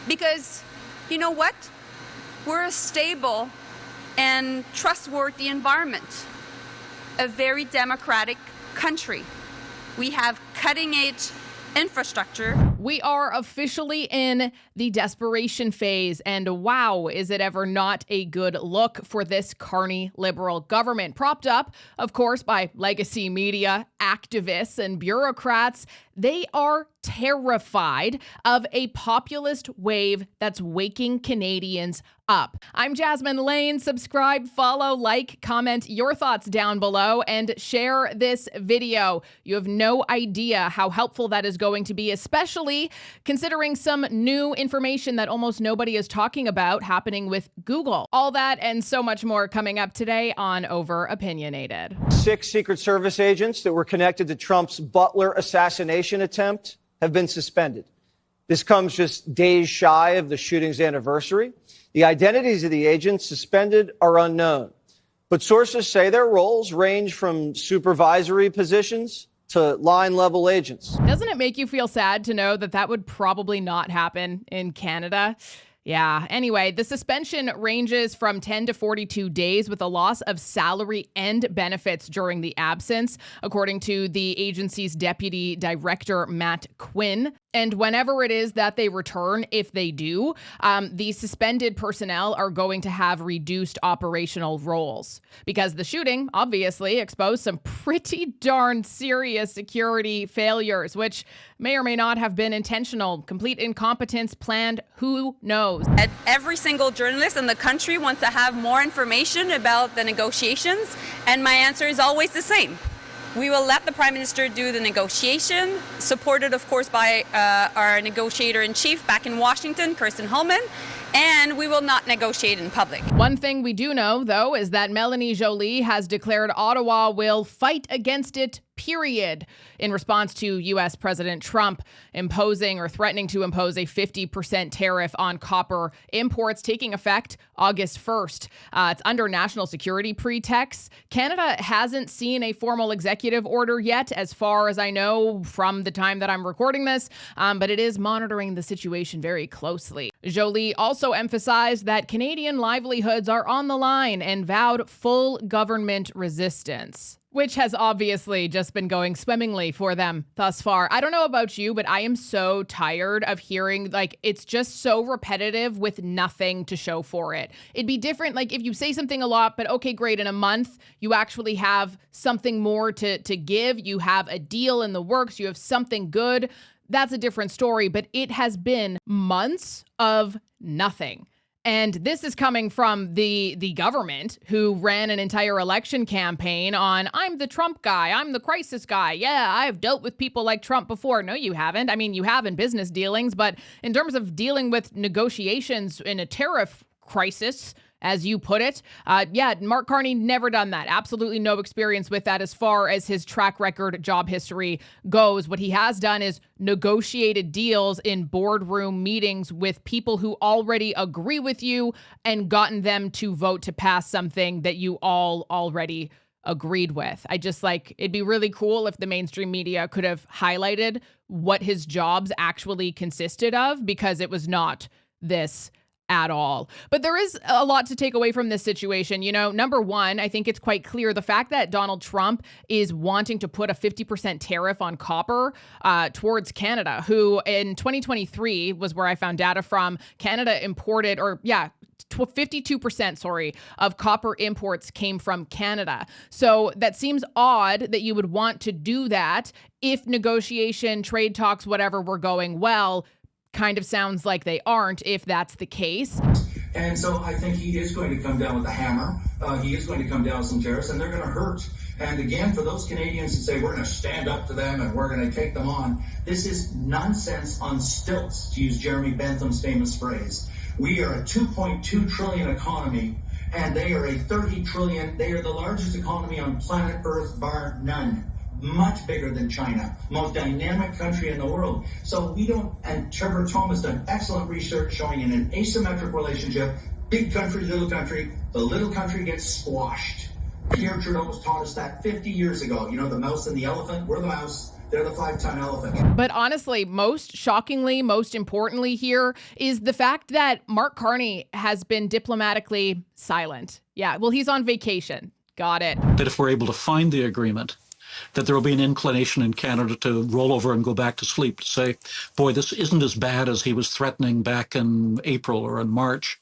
Because you know what? We're a stable and trustworthy environment, a very democratic country. We have cutting-edge infrastructure. We are officially in the desperation phase, and wow, is it ever not a good look for this Carney Liberal government, propped up, of course, by legacy media, activists, and bureaucrats. They are terrified of a populist wave that's waking Canadians up. I'm Jasmine Lane. Subscribe, follow, like, comment your thoughts down below, and share this video. You have no idea how helpful that is going to be, especially considering some new information that almost nobody is talking about happening with Google. All that and so much more coming up today on Over Opinionated. 6 Secret Service agents that were connected to Trump's Butler assassination attempt have been suspended. This comes just days shy of the shooting's anniversary. The identities of the agents suspended are unknown, but sources say their roles range from supervisory positions to line-level agents. Doesn't it make you feel sad to know that that would probably not happen in Canada? Yeah. Anyway, the suspension ranges from 10 to 42 days with a loss of salary and benefits during the absence, according to the agency's deputy director, Matt Quinn. And whenever it is that they return, if they do, the suspended personnel are going to have reduced operational roles because the shooting obviously exposed some pretty darn serious security failures, which may or may not have been intentional, complete incompetence, planned, who knows? And every single journalist in the country wants to have more information about the negotiations, and my answer is always the same. We will let the Prime Minister do the negotiation, supported, of course, by our negotiator-in-chief back in Washington, Kirsten Holman, and we will not negotiate in public. One thing we do know, though, is that Melanie Jolie has declared Ottawa will fight against it, period, in response to U.S. President Trump imposing or threatening to impose a 50% tariff on copper imports taking effect August 1st. It's under national security pretext. Canada hasn't seen a formal executive order yet, as far as I know from the time that I'm recording this, but it is monitoring the situation very closely. Joly also emphasized that Canadian livelihoods are on the line and vowed full government resistance, which has obviously just been going swimmingly for them thus far. I don't know about you, but I am so tired of hearing, like, it's just so repetitive with nothing to show for it. It'd be different, like, if you say something a lot, but okay, great, in a month, you actually have something more to give, you have a deal in the works, you have something good, that's a different story, but it has been months of nothing. And this is coming from the government, who ran an entire election campaign on, I'm the Trump guy, I'm the crisis guy. Yeah, I've dealt with people like Trump before. No, you haven't. I mean, you have in business dealings, but in terms of dealing with negotiations in a tariff crisis, as you put it, yeah, Mark Carney never done that. Absolutely no experience with that as far as his track record, job history goes. What he has done is negotiated deals in boardroom meetings with people who already agree with you and gotten them to vote to pass something that you all already agreed with. I just it'd be really cool if the mainstream media could have highlighted what his jobs actually consisted of, because it was not this at all. But there is a lot to take away from this situation. You know, number one, I think it's quite clear the fact that Donald Trump is wanting to put a 50% tariff on copper towards Canada, who in 2023 was where I found data from. Canada imported, 52%, of copper imports came from Canada. So that seems odd that you would want to do that if negotiation, trade talks, whatever, were going well. Kind of sounds like they aren't, if that's the case. And so I think he is going to come down with a hammer. He is going to come down with some tariffs, and they're going to hurt. And again, for those Canadians who say we're going to stand up to them and we're going to take them on, this is nonsense on stilts, to use Jeremy Bentham's famous phrase. We are a 2.2 trillion economy, and they are a 30 trillion. They are the largest economy on planet Earth, bar none. Much bigger than China, most dynamic country in the world. So we don't, and Trevor Thomas done excellent research showing in an asymmetric relationship, big country, the little country gets squashed. Pierre Trudeau taught us that 50 years ago. You know, the mouse and the elephant, we're the mouse, They're the 5-ton elephant. But honestly, most shockingly, most importantly here is the fact that Mark Carney has been diplomatically silent. Yeah, well, he's on vacation. Got it. That if we're able to find the agreement, that there will be an inclination in Canada to roll over and go back to sleep, to say, boy, this isn't as bad as he was threatening back in April or in March.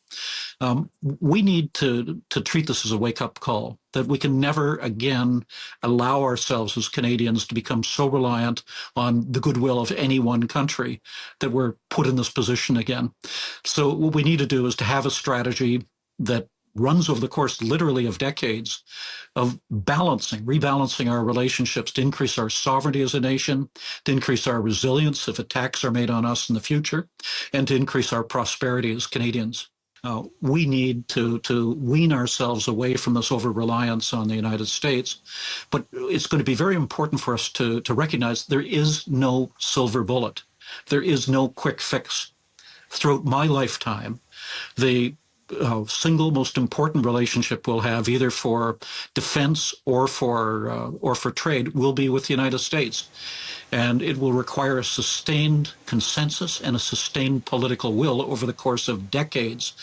We need to treat this as a wake-up call, that we can never again allow ourselves as Canadians to become so reliant on the goodwill of any one country that we're put in this position again. So what we need to do is to have a strategy that runs over the course literally of decades of rebalancing our relationships to increase our sovereignty as a nation, to increase our resilience if attacks are made on us in the future, and to increase our prosperity as Canadians. We need to wean ourselves away from this over-reliance on the United States. But it's going to be very important for us to recognize there is no silver bullet. There is no quick fix. Throughout my lifetime, the single most important relationship we'll have, either for defense or for trade, will be with the United States. And it will require a sustained consensus and a sustained political will over the course of decades,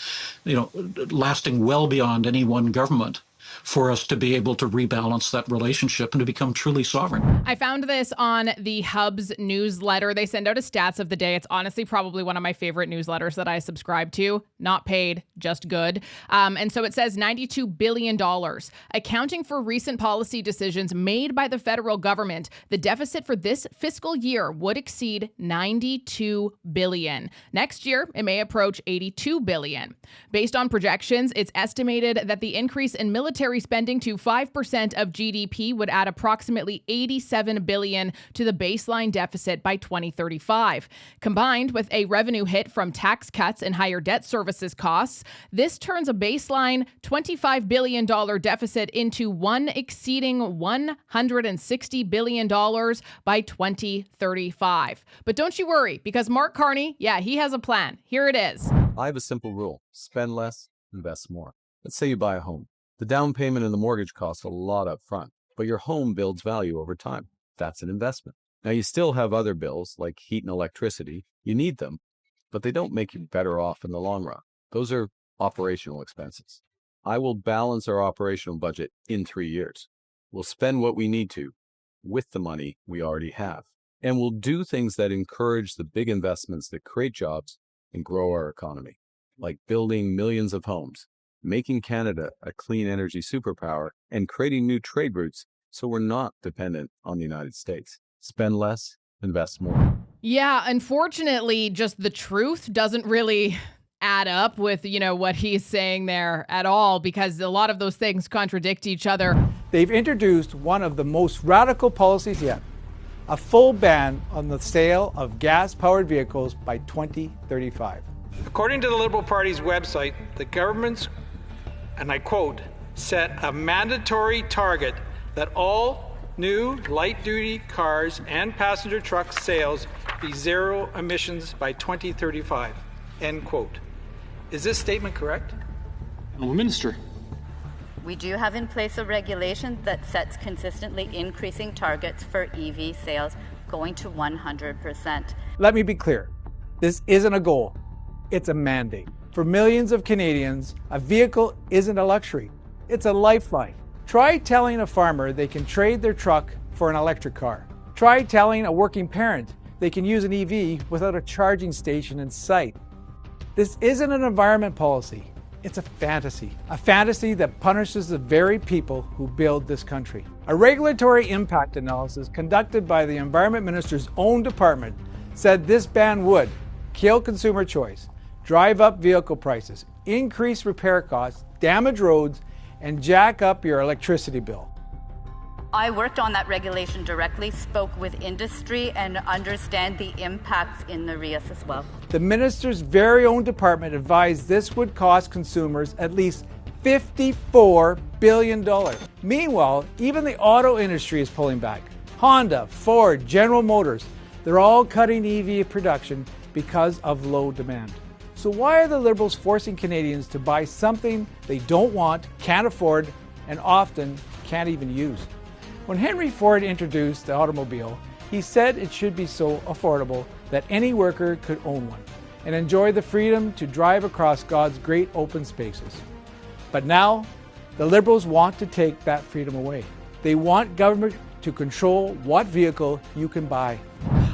lasting well beyond any one government, for us to be able to rebalance that relationship and to become truly sovereign. I found this on the Hub's newsletter. They send out a stats of the day. It's honestly probably one of my favorite newsletters that I subscribe to. Not paid, just good. And so it says $92 billion. Accounting for recent policy decisions made by the federal government, the deficit for this fiscal year would exceed $92 billion. Next year, it may approach $82 billion. Based on projections, it's estimated that the increase in military spending to 5% of GDP would add approximately $87 billion to the baseline deficit by 2035. Combined with a revenue hit from tax cuts and higher debt services costs, this turns a baseline $25 billion deficit into one exceeding $160 billion by 2035. But don't you worry, because Mark Carney, he has a plan. Here it is. I have a simple rule: spend less, invest more. Let's say you buy a home. The down payment and the mortgage cost a lot up front, but your home builds value over time. That's an investment. Now, you still have other bills like heat and electricity. You need them, but they don't make you better off in the long run. Those are operational expenses. I will balance our operational budget in 3 years. We'll spend what we need to with the money we already have. And we'll do things that encourage the big investments that create jobs and grow our economy, like building millions of homes, making Canada a clean energy superpower, and creating new trade routes so we're not dependent on the United States. Spend less, invest more. Yeah, unfortunately, just the truth doesn't really add up with, what he's saying there at all, because a lot of those things contradict each other. They've introduced one of the most radical policies yet: a full ban on the sale of gas-powered vehicles by 2035. According to the Liberal Party's website, the government's, and I quote, set a mandatory target that all new light-duty cars and passenger truck sales be zero emissions by 2035, end quote. Is this statement correct? No, Minister. We do have in place a regulation that sets consistently increasing targets for EV sales going to 100%. Let me be clear. This isn't a goal. It's a mandate. For millions of Canadians, a vehicle isn't a luxury. It's a lifeline. Try telling a farmer they can trade their truck for an electric car. Try telling a working parent they can use an EV without a charging station in sight. This isn't an environment policy. It's a fantasy that punishes the very people who build this country. A regulatory impact analysis conducted by the Environment Minister's own department said this ban would kill consumer choice, drive up vehicle prices, increase repair costs, damage roads, and jack up your electricity bill. I worked on that regulation directly, spoke with industry, and understand the impacts in the RIAS as well. The minister's very own department advised this would cost consumers at least $54 billion. Meanwhile, even the auto industry is pulling back. Honda, Ford, General Motors, they're all cutting EV production because of low demand. So why are the Liberals forcing Canadians to buy something they don't want, can't afford, and often can't even use? When Henry Ford introduced the automobile, He said it should be so affordable that any worker could own one and enjoy the freedom to drive across God's great open spaces. But now, the Liberals want to take that freedom away. They want government to control what vehicle you can buy.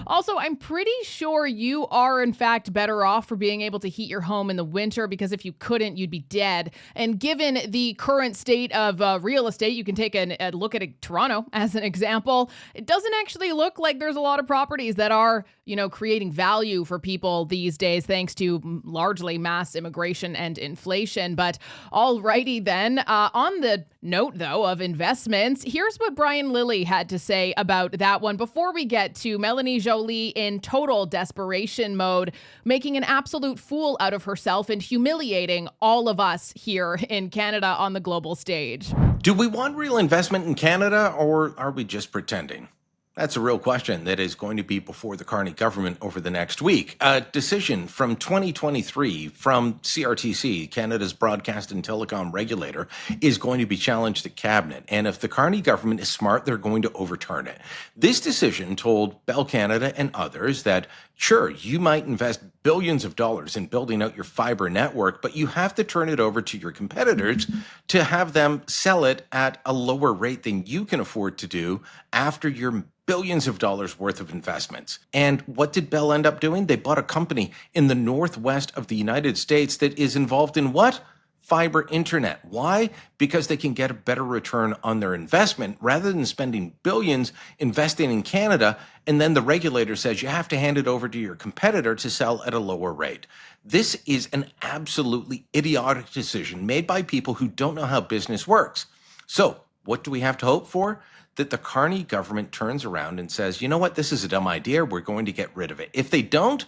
Also, I'm pretty sure you are, in fact, better off for being able to heat your home in the winter, because if you couldn't, you'd be dead. And given the current state of real estate, you can take a look at Toronto as an example. It doesn't actually look like there's a lot of properties that are, creating value for people these days, thanks to largely mass immigration and inflation. But alrighty then, on the note, though, of investments, here's what Brian Lilly had to say about that one before we get to Melanie Jolie in total desperation mode, making an absolute fool out of herself and humiliating all of us here in Canada on the global stage. Do we want real investment in Canada, or are we just pretending? That's a real question that is going to be before the Carney government over the next week. A decision from 2023 from CRTC, Canada's broadcast and telecom regulator, is going to be challenged at Cabinet. And if the Carney government is smart, they're going to overturn it. This decision told Bell Canada and others that, sure, you might invest billions of dollars in building out your fiber network, but you have to turn it over to your competitors to have them sell it at a lower rate than you can afford to do after your billions of dollars worth of investments. And what did Bell end up doing? They bought a company in the northwest of the United States that is involved in what? Fiber internet. Why? Because they can get a better return on their investment rather than spending billions investing in Canada, and then the regulator says you have to hand it over to your competitor to sell at a lower rate. This is an absolutely idiotic decision made by people who don't know how business works. So what do we have to hope for? That the Carney government turns around and says, you know what, this is a dumb idea, we're going to get rid of it. If they don't,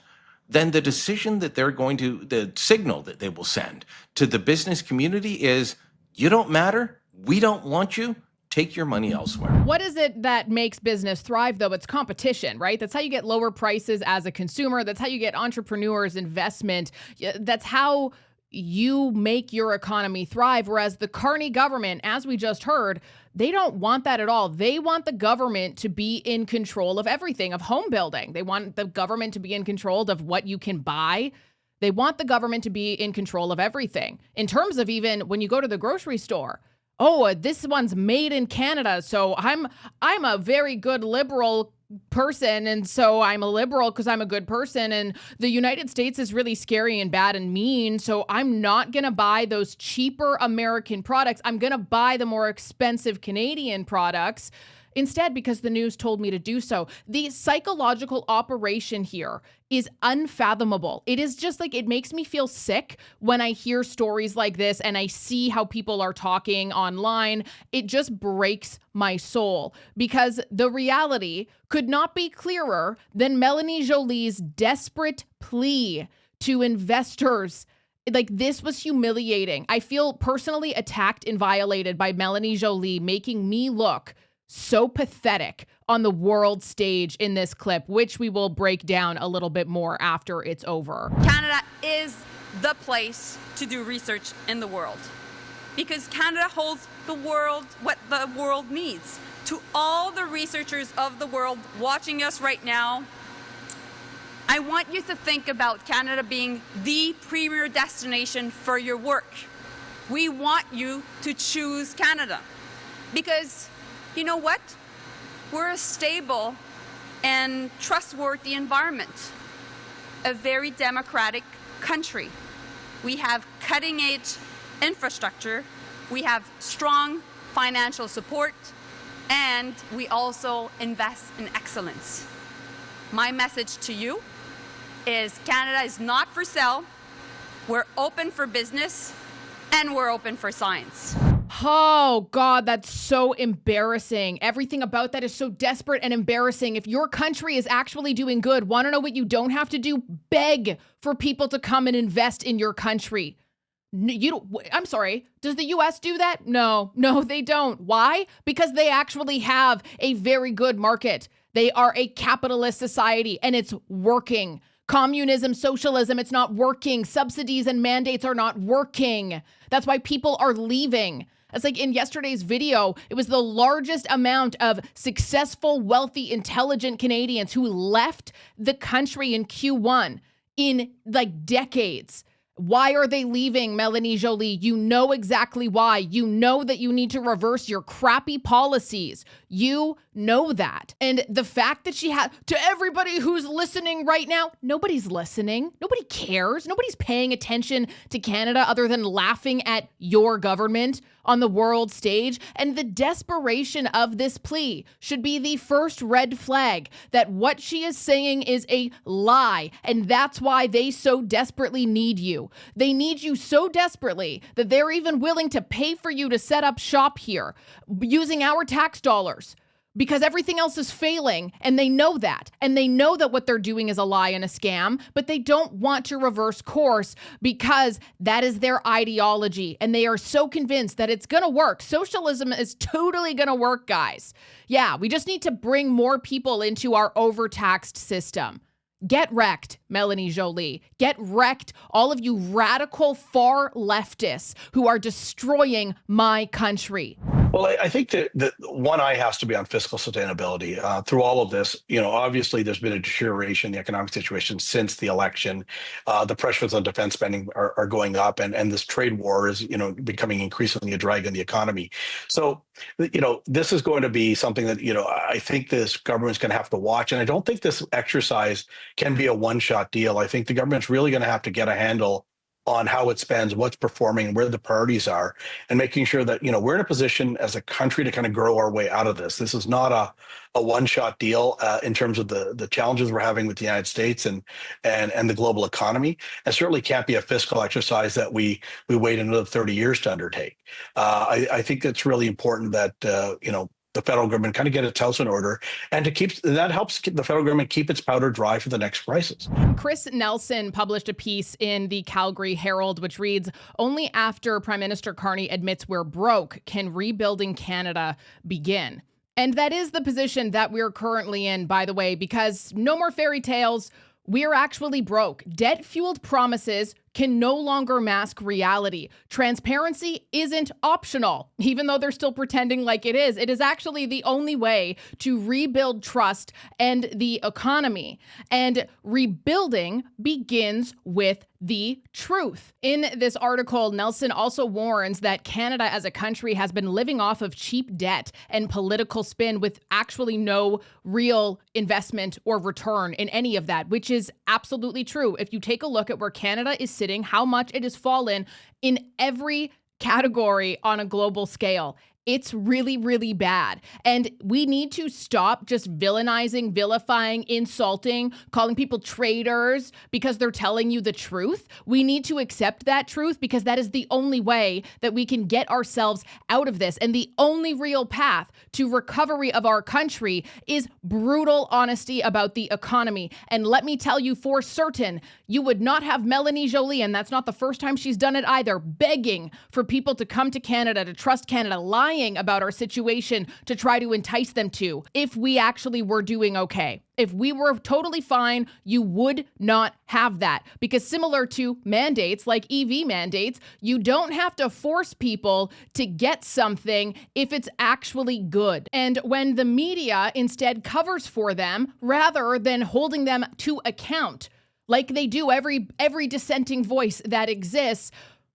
then the decision that the signal that they will send to the business community is, you don't matter, we don't want you, take your money elsewhere. What is it that makes business thrive, though? It's competition, right? That's how you get lower prices as a consumer. That's how you get entrepreneurs, investment. That's how you make your economy thrive. Whereas the Carney government, as we just heard, they don't want that at all. They want the government to be in control of everything, of home building. They want the government to be in control of what you can buy. They want the government to be in control of everything. In terms of even when you go to the grocery store, oh, this one's made in Canada, so I'm a very good liberal person, and so I'm a liberal because I'm a good person, and the United States is really scary and bad and mean, so I'm not gonna buy those cheaper American products. I'm gonna buy the more expensive Canadian products instead because the news told me to do so. The psychological operation here is unfathomable. It is just like, it makes me feel sick when I hear stories like this and I see how people are talking online. It just breaks my soul, because the reality could not be clearer than Melanie Jolie's desperate plea to investors. Like, this was humiliating. I feel personally attacked and violated by Melanie Jolie, making me look so pathetic on the world stage in this clip, which we will break down a little bit more after it's over. Canada is the place to do research in the world, because Canada holds the world, what the world needs. To all the researchers of the world watching us right now, I want you to think about Canada being the premier destination for your work. We want you to choose Canada because, you know what? We're a stable and trustworthy environment, a very democratic country. We have cutting-edge infrastructure, we have strong financial support, and we also invest in excellence. My message to you is Canada is not for sale, we're open for business, and we're open for science. Oh, God, that's so embarrassing. Everything about that is so desperate and embarrassing. If your country is actually doing good, want to know what you don't have to do? Beg for people to come and invest in your country. I'm sorry. Does the U.S. do that? No, they don't. Why? Because they actually have a very good market. They are a capitalist society, and it's working. Communism, socialism, it's not working. Subsidies and mandates are not working. That's why people are leaving. It's like in yesterday's video, it was the largest amount of successful, wealthy, intelligent Canadians who left the country in Q1 in like decades. Why are they leaving, Melanie Jolie? You know exactly why. You know that you need to reverse your crappy policies. You know that. And the fact that she had, to everybody who's listening right now, nobody's listening. Nobody cares. Nobody's paying attention to Canada other than laughing at your government on the world stage. And the desperation of this plea should be the first red flag that what she is saying is a lie. And that's why they so desperately need you. They need you so desperately that they're even willing to pay for you to set up shop here using our tax dollars because everything else is failing. And they know that. And they know that what they're doing is a lie and a scam, but they don't want to reverse course because that is their ideology. And they are so convinced that it's going to work. Socialism is totally going to work, guys. Yeah, we just need to bring more people into our overtaxed system. Get wrecked, Melanie Jolie. Get wrecked, all of you radical far leftists who are destroying my country. Well, I think that one eye has to be on fiscal sustainability. Through all of this, obviously there's been a deterioration in the economic situation since the election. The pressures on defense spending are going up, and this trade war is, becoming increasingly a drag on the economy. So, this is going to be something that, I think this government's going to have to watch. And I don't think this exercise can be a one-shot deal. I think the government's really going to have to get a handle on how it spends, what's performing, where the priorities are, and making sure that, we're in a position as a country to kind of grow our way out of this. This is not a one-shot deal in terms of the challenges we're having with the United States and the global economy. And certainly can't be a fiscal exercise that we wait another 30 years to undertake. I think it's really important that, the federal government kind of get its house in order, and that helps the federal government keep its powder dry for the next crisis. Chris Nelson published a piece in the Calgary Herald, which reads, "Only after Prime Minister Carney admits we're broke can rebuilding Canada begin." And that is the position that we're currently in, by the way, because no more fairy tales. We're actually broke. Debt-fueled promises can no longer mask reality. Transparency isn't optional, even though they're still pretending like it is. It is actually the only way to rebuild trust and the economy. And rebuilding begins with the truth. In this article, Nelson also warns that Canada as a country has been living off of cheap debt and political spin with actually no real investment or return in any of that, which is absolutely true. If you take a look at where Canada is sitting, how much it has fallen in every category on a global scale. It's really, really bad. And we need to stop just villainizing, vilifying, insulting, calling people traitors because they're telling you the truth. We need to accept that truth because that is the only way that we can get ourselves out of this. And the only real path to recovery of our country is brutal honesty about the economy. And let me tell you for certain, you would not have Melanie Jolie, and that's not the first time she's done it either, begging for people to come to Canada, to trust Canada, lying about our situation to try to entice them to, if we actually were doing okay. If we were totally fine, you would not have that. Because similar to mandates, like EV mandates, you don't have to force people to get something if it's actually good. And when the media instead covers for them, rather than holding them to account, like they do every dissenting voice that exists,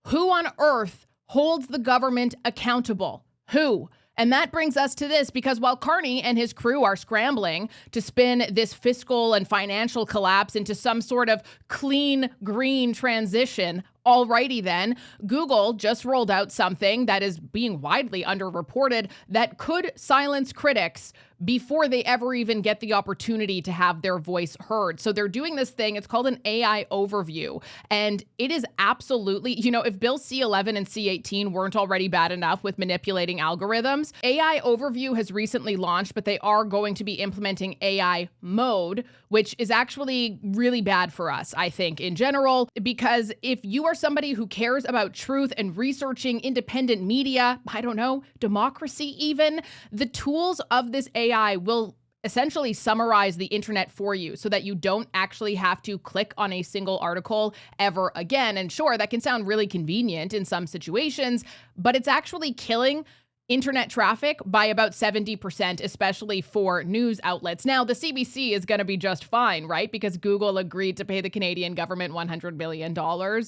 who on earth holds the government accountable? Who? And that brings us to this, because while Carney and his crew are scrambling to spin this fiscal and financial collapse into some sort of clean green transition, alrighty then, Google just rolled out something that is being widely underreported that could silence critics before they ever even get the opportunity to have their voice heard. So they're doing this thing, it's called an AI overview. And it is absolutely, if Bill C11 and C18 weren't already bad enough with manipulating algorithms, AI overview has recently launched, but they are going to be implementing AI mode, which is actually really bad for us, I think, in general, because if you are somebody who cares about truth and researching independent media, democracy even, the tools of this AI will essentially summarize the internet for you so that you don't actually have to click on a single article ever again. And sure, that can sound really convenient in some situations, but it's actually killing internet traffic by about 70%, especially for news outlets. Now, the CBC is going to be just fine, right? Because Google agreed to pay the Canadian government $100 billion.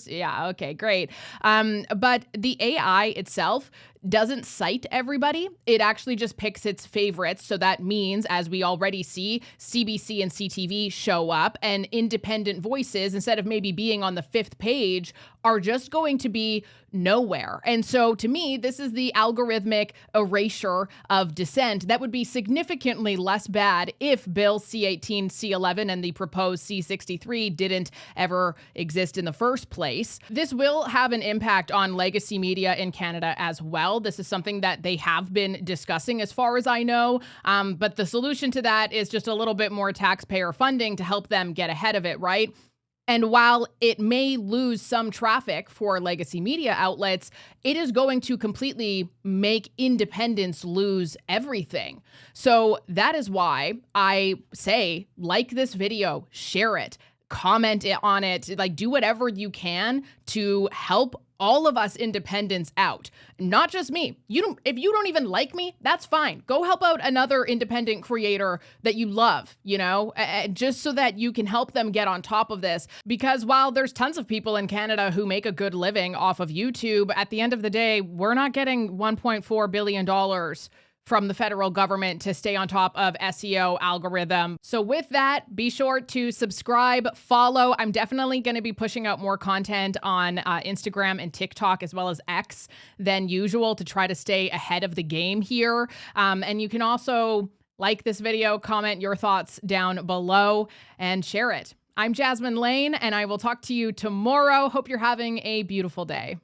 Yeah, okay, great. But the AI itself doesn't cite everybody. It actually just picks its favorites. So that means, as we already see, CBC and CTV show up, and independent voices, instead of maybe being on the 5th page, are just going to be nowhere. And so to me, this is the algorithmic erasure of dissent that would be significantly less bad if Bill C-18, C-11, and the proposed C-63 didn't ever exist in the first place. This will have an impact on legacy media in Canada as well. This is something that they have been discussing, as far as I know. But the solution to that is just a little bit more taxpayer funding to help them get ahead of it, right? And while it may lose some traffic for legacy media outlets, it is going to completely make independents lose everything. So that is why I say, like this video, share it, comment on it, like do whatever you can to help all of us independents out. Not just me. If you don't even like me, that's fine. Go help out another independent creator that you love, just so that you can help them get on top of this. Because while there's tons of people in Canada who make a good living off of YouTube, at the end of the day, we're not getting $1.4 billion from the federal government to stay on top of SEO algorithm. So with that, be sure to subscribe, follow. I'm definitely going to be pushing out more content on Instagram and TikTok, as well as X, than usual, to try to stay ahead of the game here. And you can also like this video, comment your thoughts down below, and share it. I'm Jasmine Lane, and I will talk to you tomorrow. Hope you're having a beautiful day.